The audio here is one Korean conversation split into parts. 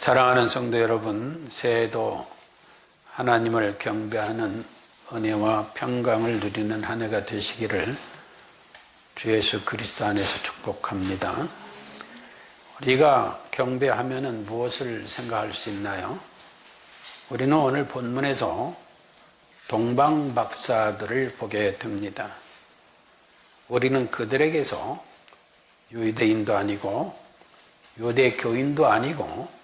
사랑하는 성도 여러분, 새해도 하나님을 경배하는 은혜와 평강을 누리는 한 해가 되시기를 주 예수 그리스도 안에서 축복합니다. 우리가 경배하면은 무엇을 생각할 수 있나요? 우리는 오늘 본문에서 동방박사들을 보게 됩니다. 우리는 그들에게서 유대인도 아니고 유대교인도 아니고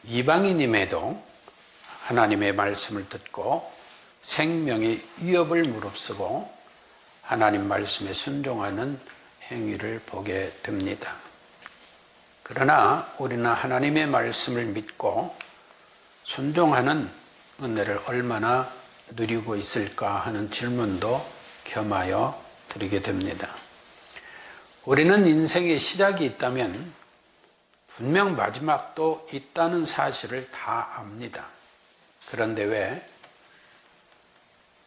이방인임에도 하나님의 말씀을 듣고 생명의 위협을 무릅쓰고 하나님 말씀에 순종하는 행위를 보게 됩니다. 그러나 우리는 하나님의 말씀을 믿고 순종하는 은혜를 얼마나 누리고 있을까 하는 질문도 겸하여 드리게 됩니다. 우리는 인생의 시작이 있다면 분명 마지막도 있다는 사실을 다 압니다. 그런데 왜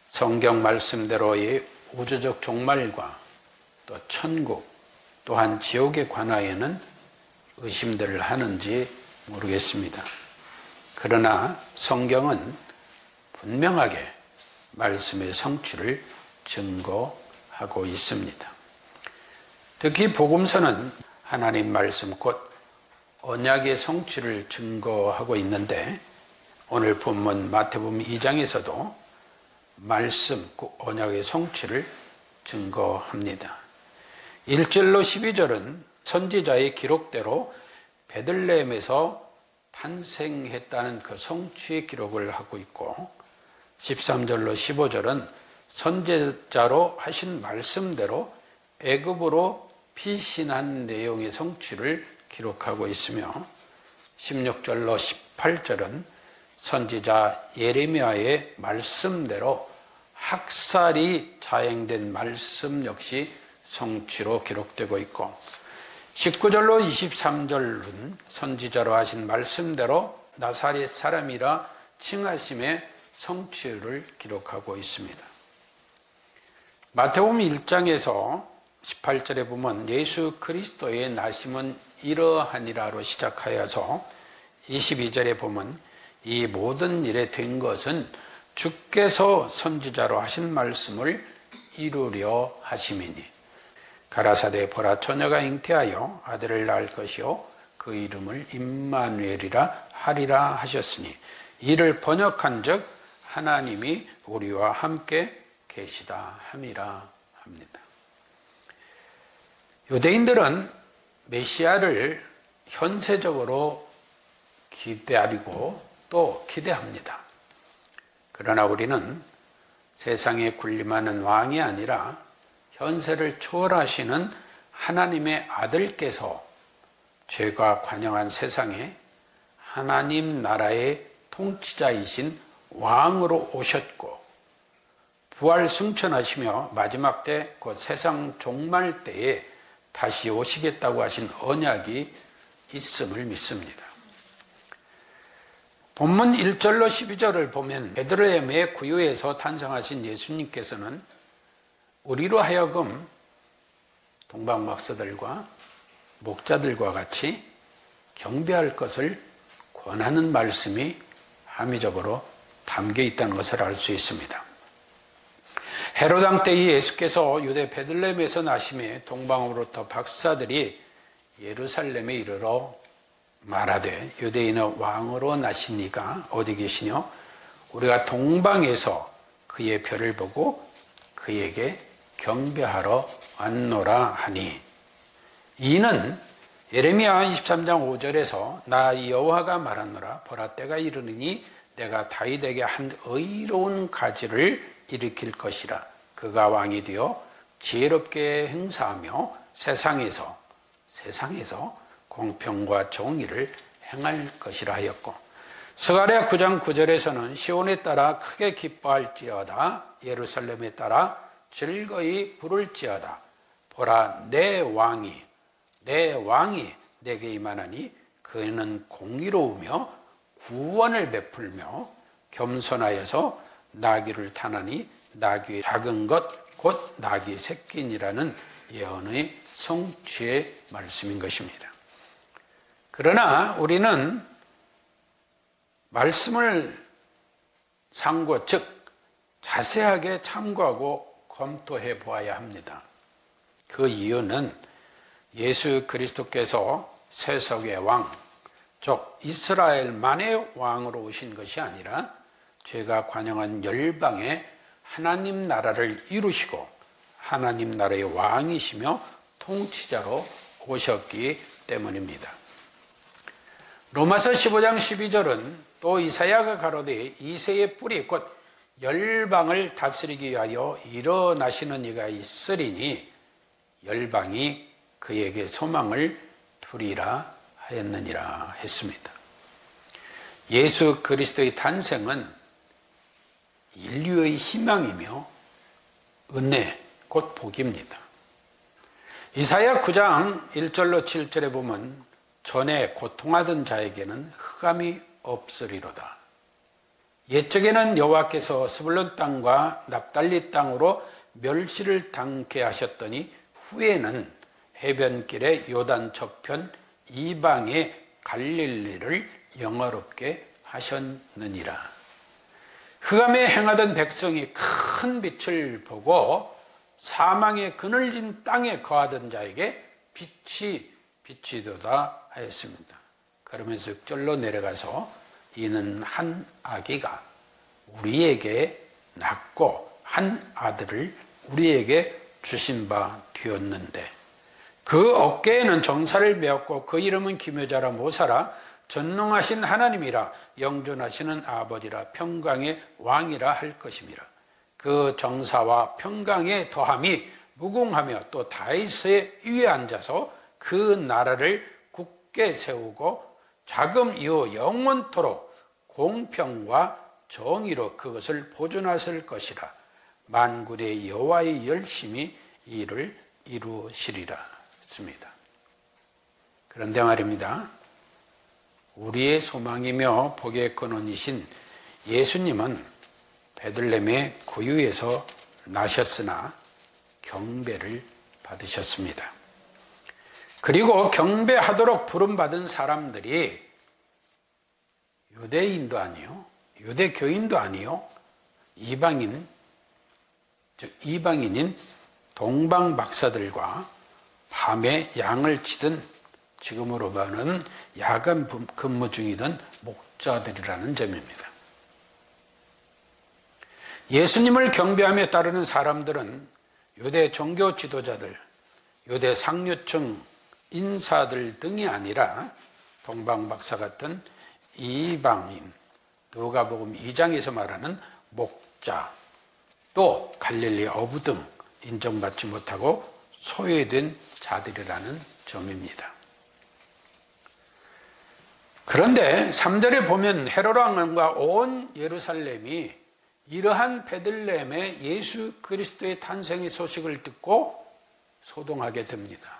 성경 말씀대로의 우주적 종말과 또 천국 또한 지옥에 관하여는 의심들을 하는지 모르겠습니다. 그러나 성경은 분명하게 말씀의 성취를 증거하고 있습니다. 특히 복음서는 하나님 말씀 곧 언약의 성취를 증거하고 있는데 오늘 본문 마태복음 2장에서도 말씀, 언약의 성취를 증거합니다. 1절로 12절은 선지자의 기록대로 베들레헴에서 탄생했다는 그 성취의 기록을 하고 있고 13절로 15절은 선지자로 하신 말씀대로 애굽으로 피신한 내용의 성취를 기록하고 있으며 16절로 18절은 선지자 예레미야의 말씀대로 학살이 자행된 말씀 역시 성취로 기록되고 있고 19절로 23절은 선지자로 하신 말씀대로 나사렛 사람이라 칭하심의 성취를 기록하고 있습니다. 마태복음 1장에서 18절에 보면 예수 그리스도의 나심은 이러하니라로 시작하여서 22절에 보면 이 모든 일에 된 것은 주께서 선지자로 하신 말씀을 이루려 하심이니 가라사대 보라 처녀가 잉태하여 아들을 낳을 것이요 그 이름을 임마누엘이라 하리라 하셨으니 이를 번역한즉 하나님이 우리와 함께 계시다 함이라 합니다. 유대인들은 메시아를 현세적으로 기다리고 또 기대합니다. 그러나 우리는 세상에 군림하는 왕이 아니라 현세를 초월하시는 하나님의 아들께서 죄가 관영한 세상에 하나님 나라의 통치자이신 왕으로 오셨고 부활 승천하시며 마지막 때 곧 세상 종말 때에 다시 오시겠다고 하신 언약이 있음을 믿습니다. 본문 1절로 12절을 보면 베들레헴의 구유에서 탄생하신 예수님께서는 우리로 하여금 동방박사들과 목자들과 같이 경배할 것을 권하는 말씀이 함의적으로 담겨 있다는 것을 알 수 있습니다. 헤롯 왕 때 예수께서 유대 베들레헴에서 나심에 동방으로부터 박사들이 예루살렘에 이르러 말하되 유대인의 왕으로 나시니가 어디 계시뇨? 우리가 동방에서 그의 별을 보고 그에게 경배하러 왔노라 하니 이는 예레미야 23장 5절에서 나 여호와가 말하노라 보라 때가 이르느니 내가 다윗에게 한 의로운 가지를 일으킬 것이라 그가 왕이 되어 지혜롭게 행사하며 세상에서 공평과 정의를 행할 것이라 하였고 스가랴 9장 9절에서는 시온에 따라 크게 기뻐할지어다 예루살렘에 따라 즐거이 부를지어다 보라 내 왕이 내게 임하나니 그는 공의로우며 구원을 베풀며 겸손하여서 나귀를 타나니 나귀의 작은 것 곧 나귀 새끼니라는 예언의 성취의 말씀인 것입니다. 그러나 우리는 말씀을 상고, 즉 자세하게 참고하고 검토해 보아야 합니다. 그 이유는 예수 그리스도께서 세속의 왕, 즉 이스라엘만의 왕으로 오신 것이 아니라 죄가 관영한 열방의 하나님 나라를 이루시고 하나님 나라의 왕이시며 통치자로 오셨기 때문입니다. 로마서 15장 12절은 또 이사야가 가로되 이새의 뿌리 곧 열방을 다스리기 위하여 일어나시는 이가 있으리니 열방이 그에게 소망을 두리라 하였느니라 했습니다. 예수 그리스도의 탄생은 인류의 희망이며 은혜, 곧 복입니다. 이사야 9장 1절로 7절에 보면 전에 고통하던 자에게는 흑암이 없으리로다. 옛적에는 여호와께서 스불론 땅과 납달리 땅으로 멸시를 당케 하셨더니 후에는 해변길에 요단 저편 이방의 갈릴리를 영화롭게 하셨느니라. 흑암에 행하던 백성이 큰 빛을 보고 사망의 그늘진 땅에 거하던 자에게 빛이 비치도다 하였습니다. 그러면서 6절로 내려가서 이는 한 아기가 우리에게 낳고 한 아들을 우리에게 주신 바 되었는데 그 어깨에는 정사를 메었고 그 이름은 기묘자라 모사라 전능하신 하나님이라 영존하시는 아버지라 평강의 왕이라 할 것임이라. 그 정사와 평강의 더함이 무궁하며 또 다윗의 위에 앉아서 그 나라를 굳게 세우고 자금 이후 영원토록 공평과 정의로 그것을 보존하실 것이라. 만군의 여호와의 열심히 이를 이루시리라 했습니다. 그런데 말입니다. 우리의 소망이며 복의 근원이신 예수님은 베들레헴의 구유에서 나셨으나 경배를 받으셨습니다. 그리고 경배하도록 부름받은 사람들이 유대인도 아니요, 유대교인도 아니요, 이방인, 즉 이방인인 동방박사들과 밤에 양을 치던 지금으로 보는 야간 근무 중이던 목자들이라는 점입니다. 예수님을 경배하며 따르는 사람들은 유대 종교 지도자들, 유대 상류층 인사들 등이 아니라 동방박사 같은 이방인, 누가복음 2장에서 말하는 목자, 또 갈릴리 어부 등 인정받지 못하고 소외된 자들이라는 점입니다. 그런데 3절에 보면 헤롯 왕과 온 예루살렘이 이러한 베들레헴의 예수 그리스도의 탄생의 소식을 듣고 소동하게 됩니다.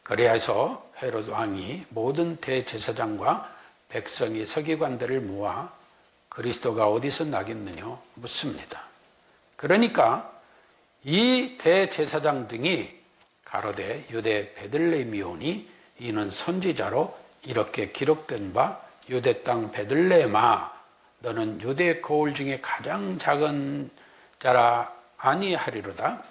그래서 헤롯 왕이 모든 대제사장과 백성의 서기관들을 모아 그리스도가 어디서 나겠느냐 묻습니다. 그러니까 이 대제사장 등이 가로되 유대 베들레헴이오니 이는 선지자로 이렇게 기록된 바 유대 땅 베들레헴아 너는 유대 거울 중에 가장 작은 자라 아니하리로다.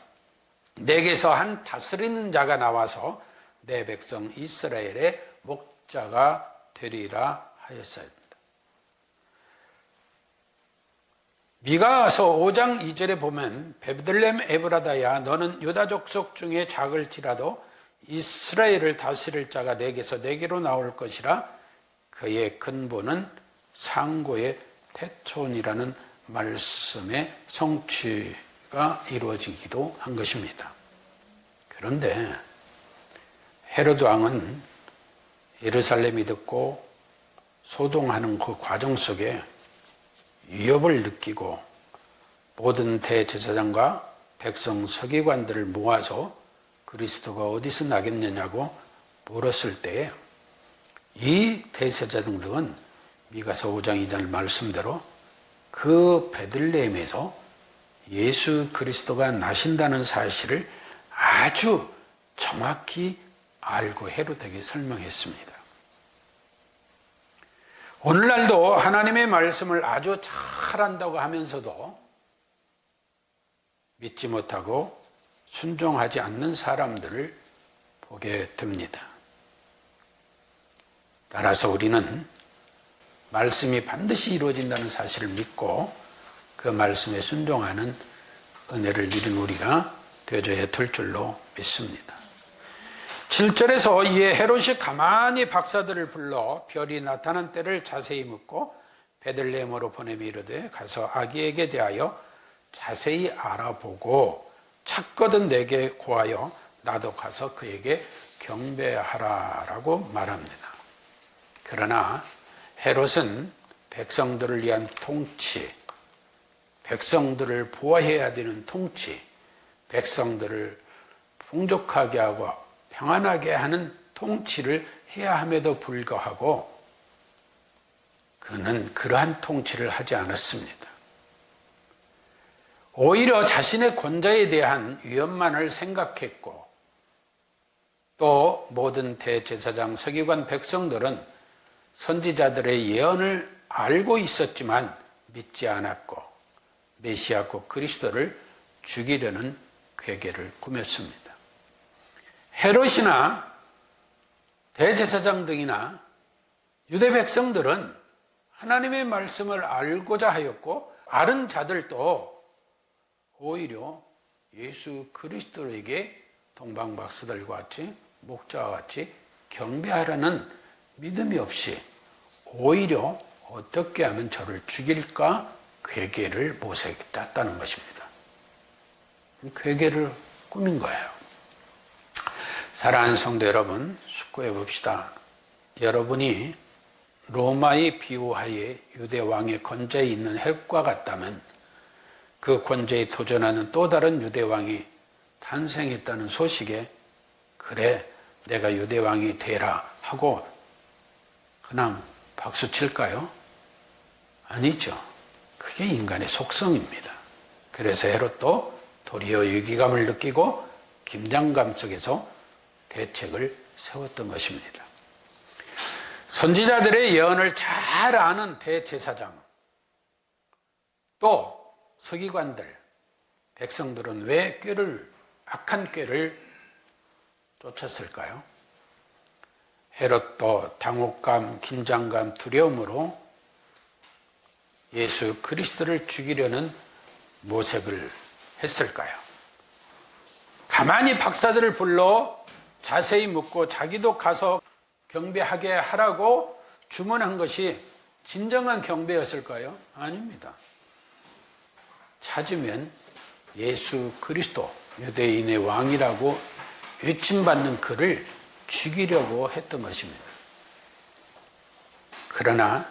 내게서 한 다스리는 자가 나와서 내 백성 이스라엘의 목자가 되리라 하였습니다. 미가서 5장 2절에 보면 베들레헴 에브라다야 너는 유다 족속 중에 작을지라도 이스라엘을 다스릴 자가 내게서 내게로 나올 것이라. 그의 근본은 상고의 태초이라는 말씀의 성취가 이루어지기도 한 것입니다. 그런데 헤롯 왕은 예루살렘이 듣고 소동하는 그 과정 속에 위협을 느끼고 모든 대제사장과 백성 서기관들을 모아서 그리스도가 어디서 나겠느냐고 물었을 때에 이 대제사장 등은 미가서 5장 2절 말씀대로 그 베들레헴에서 예수 그리스도가 나신다는 사실을 아주 정확히 알고 헤롯에게 설명했습니다. 오늘날도 하나님의 말씀을 아주 잘한다고 하면서도 믿지 못하고 순종하지 않는 사람들을 보게 됩니다. 따라서 우리는 말씀이 반드시 이루어진다는 사실을 믿고 그 말씀에 순종하는 은혜를 누린 우리가 되어야 될 줄로 믿습니다. 7절에서 이에 헤롯이 가만히 박사들을 불러 별이 나타난 때를 자세히 묻고 베들레헴으로 보내며 이르되 가서 아기에게 대하여 자세히 알아보고 찾거든 내게 고하여 나도 가서 그에게 경배하라라고 말합니다. 그러나 헤롯은 백성들을 위한 통치, 백성들을 보호해야 되는 통치, 백성들을 풍족하게 하고 평안하게 하는 통치를 해야 함에도 불구하고 그는 그러한 통치를 하지 않았습니다. 오히려 자신의 권좌에 대한 위험만을 생각했고 또 모든 대제사장 서기관 백성들은 선지자들의 예언을 알고 있었지만 믿지 않았고 메시아고 그리스도를 죽이려는 계획을 꾸몄습니다. 헤롯이나 대제사장 등이나 유대 백성들은 하나님의 말씀을 알고자 하였고 아는 자들도 오히려 예수 그리스도에게 동방박사들과 같이 목자와 같이 경배하라는 믿음이 없이 오히려 어떻게 하면 저를 죽일까 괴계를 모색에 땄다는 것입니다. 괴계를 꾸민 거예요. 사랑하는 성도 여러분, 숙고해 봅시다. 여러분이 로마의 비호하에 유대 왕의 권좌에 있는 헤롯과 같다면 그 권좌에 도전하는 또 다른 유대 왕이 탄생했다는 소식에 그래 내가 유대 왕이 되라 하고 그냥 박수 칠까요? 아니죠. 그게 인간의 속성입니다. 그래서 헤롯도 도리어 위기감을 느끼고 긴장감 속에서 대책을 세웠던 것입니다. 선지자들의 예언을 잘 아는 대제사장 또 서기관들, 백성들은 왜 악한 꾀를 쫓았을까요? 헤롯도 당혹감, 긴장감, 두려움으로 예수 그리스도를 죽이려는 모색을 했을까요? 가만히 박사들을 불러 자세히 묻고 자기도 가서 경배하게 하라고 주문한 것이 진정한 경배였을까요? 아닙니다. 찾으면 예수 그리스도 유대인의 왕이라고 외침받는 그를 죽이려고 했던 것입니다. 그러나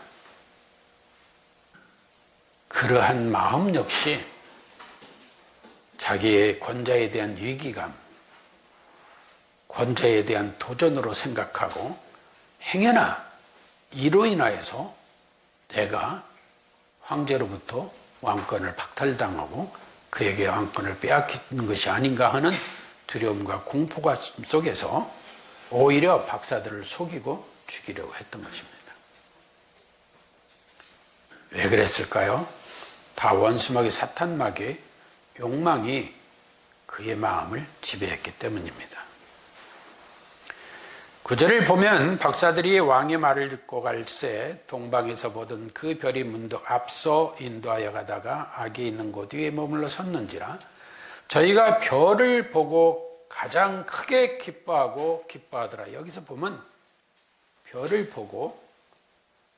그러한 마음 역시 자기의 권좌에 대한 위기감, 권좌에 대한 도전으로 생각하고 행여나 이로 인하여서 내가 황제로부터 왕권을 박탈당하고 그에게 왕권을 빼앗기는 것이 아닌가 하는 두려움과 공포가 속에서 오히려 박사들을 속이고 죽이려고 했던 것입니다. 왜 그랬을까요? 다 원수마귀 사탄마귀의 욕망이 그의 마음을 지배했기 때문입니다. 구절을 보면 박사들이 왕의 말을 듣고 갈새 동방에서 보던 그 별이 문득 앞서 인도하여 가다가 악이 있는 곳 위에 머물러 섰는지라 저희가 별을 보고 가장 크게 기뻐하더라. 여기서 보면 별을 보고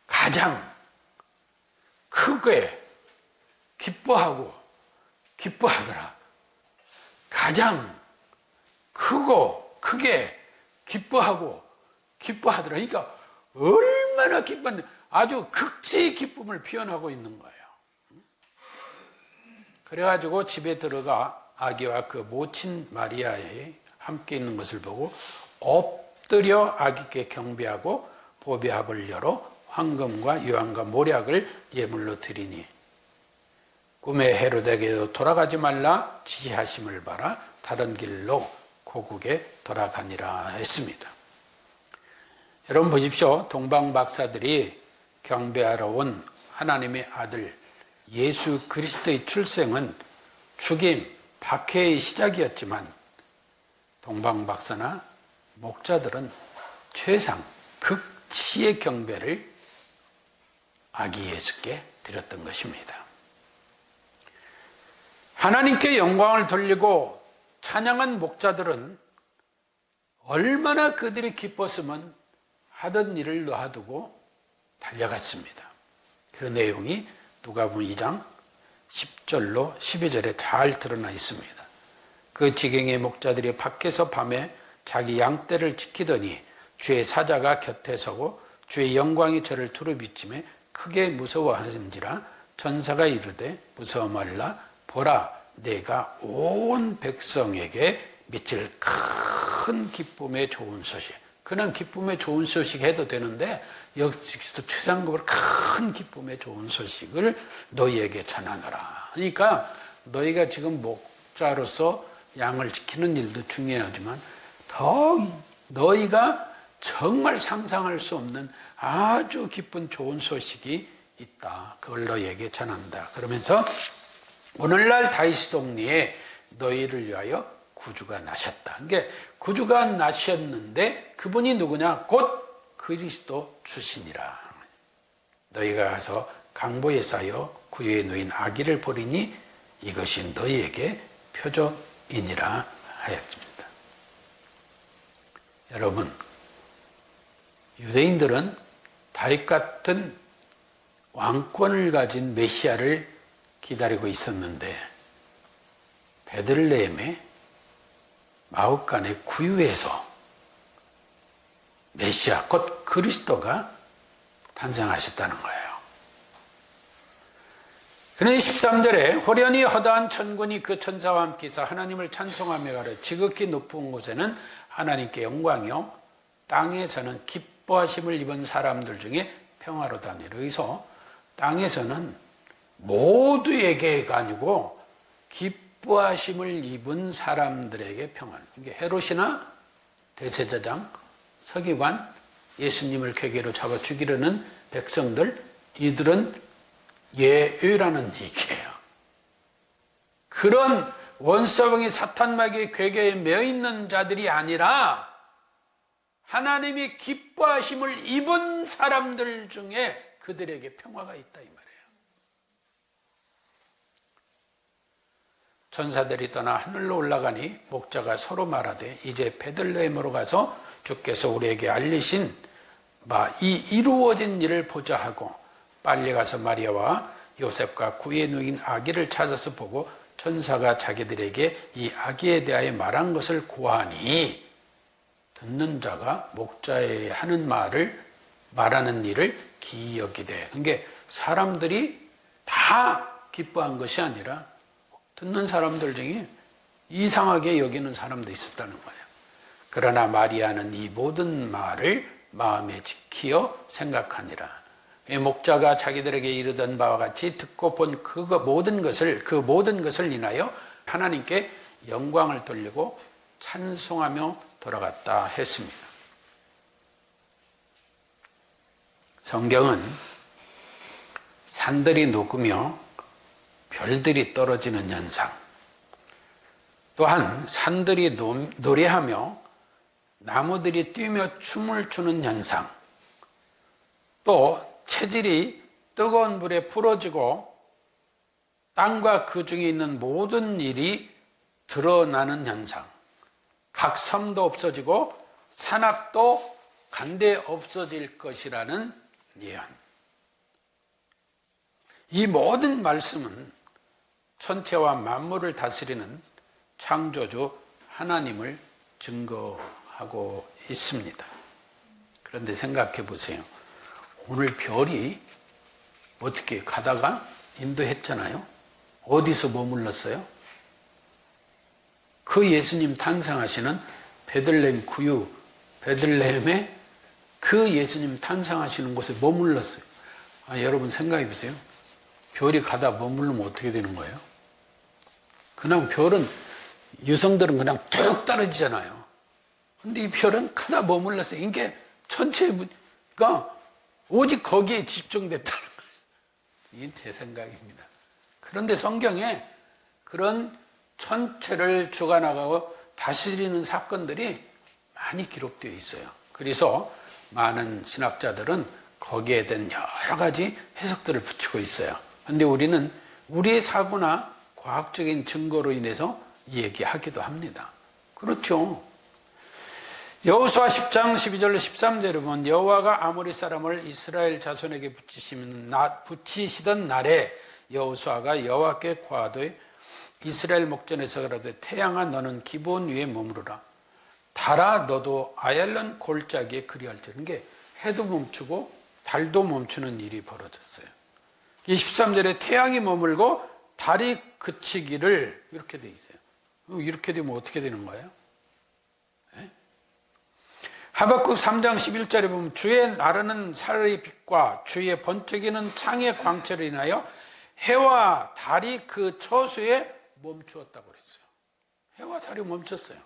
가장 크게 기뻐하더라. 가장 크고 크게 기뻐하더라. 그러니까 얼마나 기뻤는데 아주 극치의 기쁨을 표현하고 있는 거예요. 그래가지고 집에 들어가 아기와 그 모친 마리아에 함께 있는 것을 보고 엎드려 아기께 경배하고 보배합을 열어 황금과 유황과 모략을 예물로 드리니 꿈에 헤롯에게도 돌아가지 말라 지시하심을 받아 다른 길로 고국에 돌아가니라 했습니다. 여러분 보십시오. 동방 박사들이 경배하러 온 하나님의 아들 예수 그리스도의 출생은 죽임, 박해의 시작이었지만 동방박사나 목자들은 최상, 극치의 경배를 아기 예수께 드렸던 것입니다. 하나님께 영광을 돌리고 찬양한 목자들은 얼마나 그들이 기뻤으면 하던 일을 놔두고 달려갔습니다. 그 내용이 누가복음 2장 10절로 12절에 잘 드러나 있습니다. 그 지경의 목자들이 밖에서 밤에 자기 양떼를 지키더니 주의 사자가 곁에 서고 주의 영광이 저를 두루비치매 크게 무서워하는지라 천사가 이르되 무서워 말라 보라 내가 온 백성에게 미칠 큰 기쁨의 좋은 소식. 그냥 기쁨의 좋은 소식 해도 되는데 여기서 최상급으로 큰 기쁨의 좋은 소식을 너희에게 전하노라. 그러니까 너희가 지금 목자로서 양을 지키는 일도 중요하지만 더 너희가 정말 상상할 수 없는 아주 기쁜 좋은 소식이 있다. 그걸 너희에게 전한다. 그러면서 오늘날 다윗 동리에 너희를 위하여 구주가 나셨다. 그러니까 구주가 나셨는데 그분이 누구냐? 곧 그리스도 주시니라. 너희가 가서 강보에 쌓여 구유에 놓인 아기를 보리니 이것이 너희에게 표적이니라 하였습니다. 여러분, 유대인들은 다윗 같은 왕권을 가진 메시아를 기다리고 있었는데 베들레헴의 마옥간의 구유에서 메시아 곧 그리스도가 탄생하셨다는 거예요. 그는 13절에 호련히 허다한 천군이 그 천사와 함께서 하나님을 찬송하며 가려 지극히 높은 곳에는 하나님께 영광이요 땅에서는 기뻐하심을 입은 사람들 중에 평화로다니라. 여기서 땅에서는 모두에게가 아니고 기뻐하심을 입은 사람들에게 평안. 이게 헤롯이나 대제사장, 서기관, 예수님을 궤계로 잡아 죽이려는 백성들, 이들은 예외라는 얘기예요. 그런 원수방이 사탄마귀의 궤계에 매여 있는 자들이 아니라 하나님이 기뻐하심을 입은 사람들 중에 그들에게 평화가 있다 이 말이에요. 천사들이 떠나 하늘로 올라가니 목자가 서로 말하되 이제 베들레헴으로 가서 주께서 우리에게 알리신 바 이 이루어진 일을 보자 하고 빨리 가서 마리아와 요셉과 구유에 누인 아기를 찾아서 보고 천사가 자기들에게 이 아기에 대하여 말한 것을 고하니 듣는 자가 목자에 하는 말하는 일을 기이 여기되. 그러니까 사람들이 다 기뻐한 것이 아니라 듣는 사람들 중에 이상하게 여기는 사람도 있었다는 거예요. 그러나 마리아는 이 모든 말을 마음에 지키어 생각하니라. 목자가 자기들에게 이르던 바와 같이 듣고 본 그 모든 것을 인하여 하나님께 영광을 돌리고 찬송하며 돌아갔다 했습니다. 성경은 산들이 녹으며 별들이 떨어지는 현상, 또한 산들이 노래하며 나무들이 뛰며 춤을 추는 현상, 또 체질이 뜨거운 불에 불어지고 땅과 그 중에 있는 모든 일이 드러나는 현상, 각 섬도 없어지고 산악도 간데 없어질 것이라는 예언. 이 모든 말씀은 천체와 만물을 다스리는 창조주 하나님을 증거하고 있습니다. 그런데 생각해 보세요. 오늘 별이 어떻게 가다가 인도했잖아요. 어디서 머물렀어요? 그 예수님 탄생하시는 베들레헴 구유, 베들레헴에 그 예수님 탄생하시는 곳에 머물렀어요. 여러분 생각해 보세요. 별이 가다 머물르면 어떻게 되는 거예요? 그냥 별은, 유성들은 그냥 뚝 떨어지잖아요. 근데 이 별은 가다 머물렀어요. 이게 전체가 오직 거기에 집중됐다는 거예요. 이게 제 생각입니다. 그런데 성경에 그런 천체를 주관하고 다스리는 사건들이 많이 기록되어 있어요. 그래서 많은 신학자들은 거기에 대한 여러 가지 해석들을 붙이고 있어요. 그런데 우리는 우리의 사고나 과학적인 증거로 인해서 얘기하기도 합니다. 그렇죠. 여호수아 10장 12절로 13절에 보면 여호와가 아모리 사람을 이스라엘 자손에게 붙이시던 날에 여호수아가 여호와께 고하되 이스라엘 목전에서 그러되 태양아 너는 기브온 위에 머무르라. 달아 너도 아얄론 골짜기에 그리할지는 게 해도 멈추고 달도 멈추는 일이 벌어졌어요. 13절에 태양이 머물고 달이 그치기를 이렇게 돼 있어요. 이렇게 되면 어떻게 되는 거예요? 네? 하박국 3장 11절에 보면 주의 나르는 살의 빛과 주의 번쩍이는 창의 광채로 인하여 해와 달이 그 처소에 멈추었다고 그랬어요. 해와 달이 멈췄어요.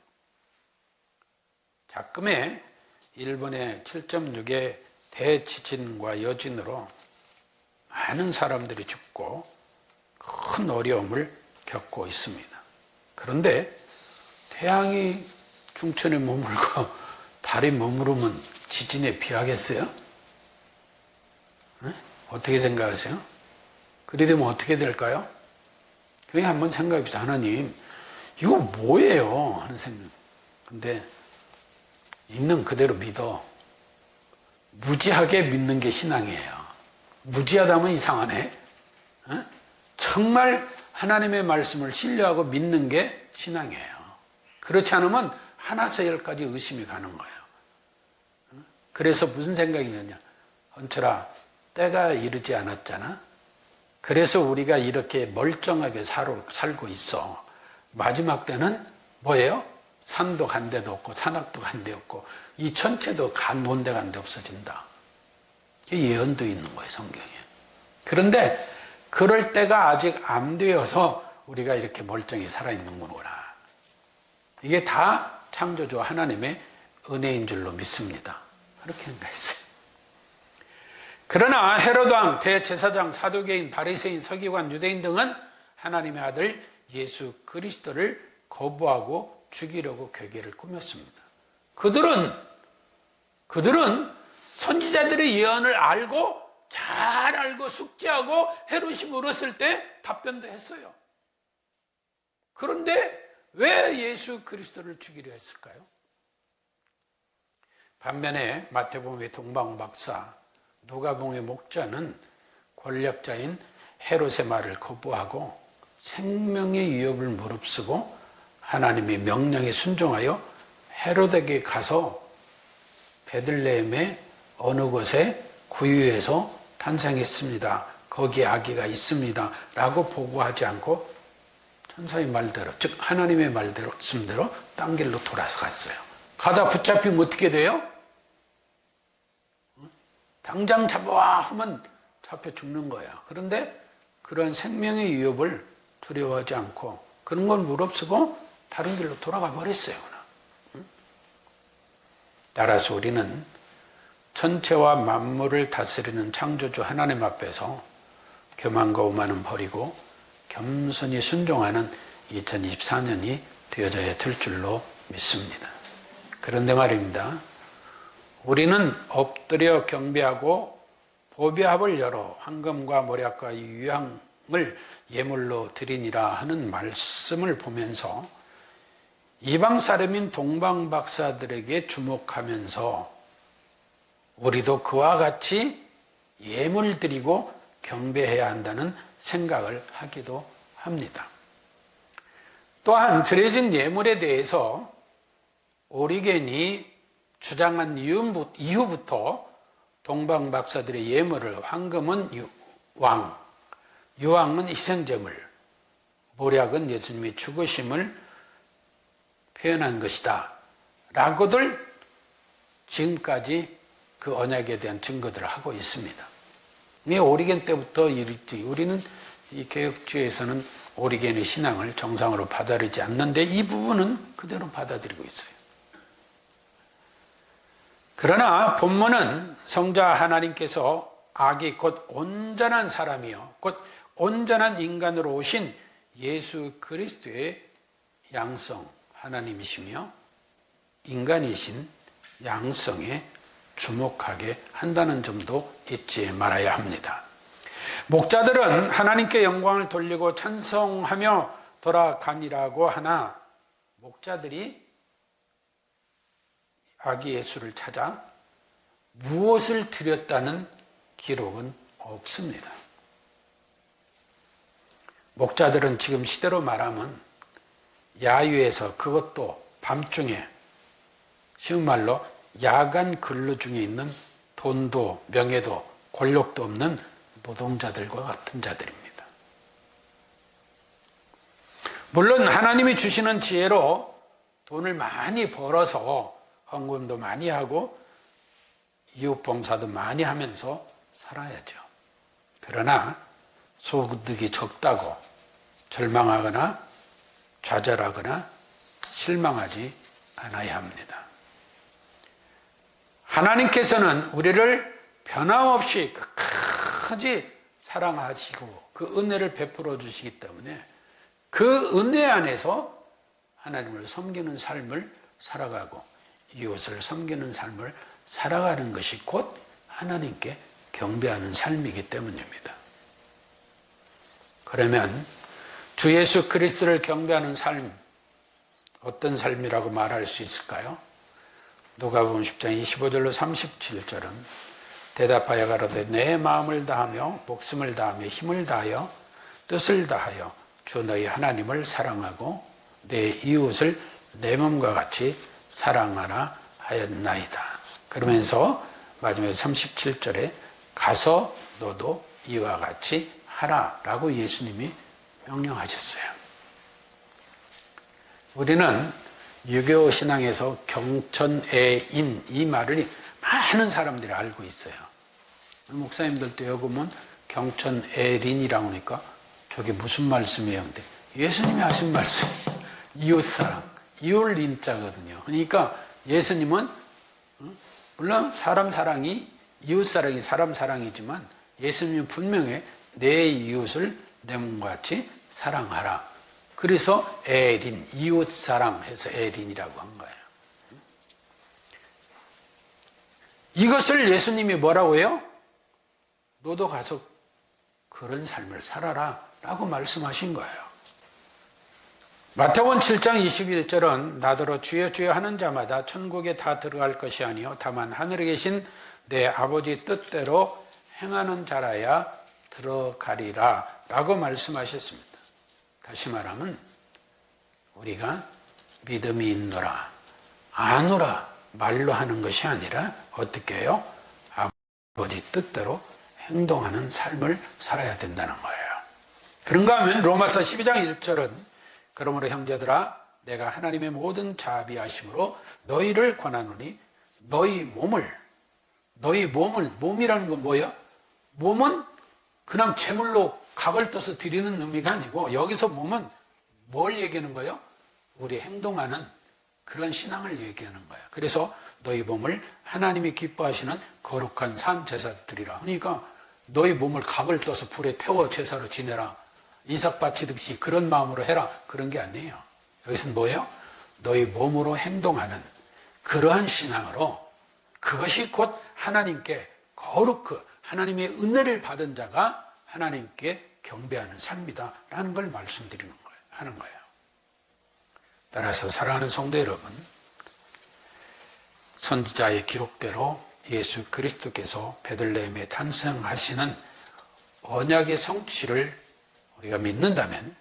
작금에 일본의 7.6의 대지진과 여진으로 많은 사람들이 죽고 큰 어려움을 겪고 있습니다. 그런데 태양이 중천에 머물고 달이 머무르면 지진에 피하겠어요? 네? 어떻게 생각하세요? 그래 되면 어떻게 될까요? 그냥 한번 생각해보세요. 하나님, 이거 뭐예요? 하는 생각. 근데 있는 그대로 믿어. 무지하게 믿는 게 신앙이에요. 무지하다면 이상하네. 어? 정말 하나님의 말씀을 신뢰하고 믿는 게 신앙이에요. 그렇지 않으면 하나서 열까지 의심이 가는 거예요. 그래서 무슨 생각이 드냐? 헌철아, 때가 이르지 않았잖아. 그래서 우리가 이렇게 멀쩡하게 살고 있어. 마지막 때는 뭐예요? 산도 간 데도 없고 산악도 간 데 없고 이 천체도 논 데 간 데 없어진다. 예언도 있는 거예요, 성경에. 그런데 그럴 때가 아직 안 되어서 우리가 이렇게 멀쩡히 살아있는 거구나. 이게 다 창조주 하나님의 은혜인 줄로 믿습니다. 그렇게 생각했어요. 그러나 헤롯 왕, 대제사장, 사두개인, 바리새인, 서기관, 유대인 등은 하나님의 아들 예수 그리스도를 거부하고 죽이려고 괴계를 꾸몄습니다. 그들은 선지자들의 예언을 알고 잘 알고 숙지하고 헤롯이 물었을 때 답변도 했어요. 그런데 왜 예수 그리스도를 죽이려 했을까요? 반면에 마태복음의 동방박사, 누가복음의 목자는 권력자인 헤롯의 말을 거부하고 생명의 위협을 무릅쓰고 하나님의 명령에 순종하여 헤롯에게 가서 베들레헴의 어느 곳에 구유에서 탄생했습니다. 거기에 아기가 있습니다. 라고 보고하지 않고 천사의 말대로, 즉 하나님의 말씀대로 딴 길로 돌아서 갔어요. 가다 붙잡히면 어떻게 돼요? 당장 잡아와 하면 잡혀 죽는 거예요. 그런데 그런 생명의 위협을 두려워하지 않고 그런 걸 무릅쓰고 다른 길로 돌아가 버렸어요. 따라서 우리는 천체와 만물을 다스리는 창조주 하나님 앞에서 교만과 오만은 버리고 겸손히 순종하는 2024년이 되어져야 될 줄로 믿습니다. 그런데 말입니다. 우리는 엎드려 경배하고 보배합을 열어 황금과 모략과 유향을 예물로 드리니라 하는 말씀을 보면서 이방 사람인 동방 박사들에게 주목하면서 우리도 그와 같이 예물 드리고 경배해야 한다는 생각을 하기도 합니다. 또한 드려진 예물에 대해서 오리겐이 주장한 이후부터 동방 박사들의 예물을 황금은 왕, 유황은 희생제물, 모략은 예수님의 죽으심을 표현한 것이다 라고들 지금까지 그 언약에 대한 증거들을 하고 있습니다. 이 오리겐 때부터 우리는 이 개혁주의에서는 오리겐의 신앙을 정상으로 받아들이지 않는데 이 부분은 그대로 받아들이고 있어요. 그러나 본문은 성자 하나님께서 아기 곧 온전한 사람이요 곧 온전한 인간으로 오신 예수 그리스도의 양성 하나님이시며 인간이신 양성에 주목하게 한다는 점도 잊지 말아야 합니다. 목자들은 하나님께 영광을 돌리고 찬송하며 돌아가니라고 하나 목자들이 아기 예수를 찾아 무엇을 드렸다는 기록은 없습니다. 목자들은 지금 시대로 말하면 야유에서, 그것도 밤중에, 쉬운 말로 야간 근로 중에 있는 돈도 명예도 권력도 없는 노동자들과 같은 자들입니다. 물론 하나님이 주시는 지혜로 돈을 많이 벌어서 헌금도 많이 하고 이웃봉사도 많이 하면서 살아야죠. 그러나 소득이 적다고 절망하거나 좌절하거나 실망하지 않아야 합니다. 하나님께서는 우리를 변함없이 끝까지 사랑하시고 그 은혜를 베풀어 주시기 때문에 그 은혜 안에서 하나님을 섬기는 삶을 살아가고 이웃을 섬기는 삶을 살아가는 것이 곧 하나님께 경배하는 삶이기 때문입니다. 그러면 주 예수 그리스도를 경배하는 삶, 어떤 삶이라고 말할 수 있을까요? 누가복음 10장 25절로 37절은 대답하여 가로되 내 마음을 다하며 목숨을 다하며 힘을 다하여 뜻을 다하여 주 너희 하나님을 사랑하고 내 이웃을 내 몸과 같이 사랑하라 하였나이다. 그러면서 마지막에 37절에 가서 너도 이와 같이 하라라고 예수님이 명령하셨어요. 우리는 유교 신앙에서 경천애인 이 말을 많은 사람들이 알고 있어요. 목사님들도 여기 보면 경천애린이라고 하니까 저게 무슨 말씀이에요? 근데 예수님이 하신 말씀, 이웃사랑, 이웃린자거든요. 그러니까 예수님은 물론 사람 사랑이, 이웃사랑이 사람 사랑이지만 예수님은 분명히 내 이웃을 내 몸과 같이 사랑하라. 그래서 애린, 이웃사랑 해서 애린이라고 한 거예요. 이것을 예수님이 뭐라고 해요? 너도 가서 그런 삶을 살아라 라고 말씀하신 거예요. 마태복음 7장 21절은 나더러 주여 주여 하는 자마다 천국에 다 들어갈 것이 아니요 다만 하늘에 계신 내 아버지 뜻대로 행하는 자라야 들어가리라 라고 말씀하셨습니다. 다시 말하면 우리가 믿음이 있노라 아노라 말로 하는 것이 아니라 어떻게 해요? 아버지 뜻대로 행동하는 삶을 살아야 된다는 거예요. 그런가 하면 로마서 12장 1절은 그러므로 형제들아 내가 하나님의 모든 자비하심으로 너희를 권하노니 너희 몸을 몸이라는 건 뭐예요? 몸은 그냥 제물로 각을 떠서 드리는 의미가 아니고 여기서 몸은 뭘 얘기하는 거예요? 우리 행동하는 그런 신앙을 얘기하는 거예요. 그래서 너희 몸을 하나님이 기뻐하시는 거룩한 산 제사 드리라. 그러니까 너희 몸을 각을 떠서 불에 태워 제사로 지내라. 이삭 바치듯이 그런 마음으로 해라. 그런 게 아니에요. 여기서는 뭐예요? 너희 몸으로 행동하는 그러한 신앙으로 그것이 곧 하나님께 거룩 하나님의 은혜를 받은 자가 하나님께 경배하는 삶이다 라는 걸 말씀드리는 거예요. 하는 거예요. 따라서 사랑하는 성도 여러분, 선지자의 기록대로 예수 그리스도께서 베들레헴에 탄생하시는 언약의 성취를 우리가 믿는다면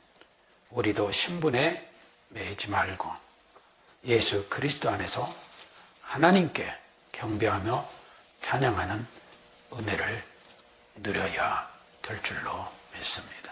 우리도 신분에 매이지 말고 예수 그리스도 안에서 하나님께 경배하며 찬양하는 은혜를 누려야 될 줄로 믿습니다.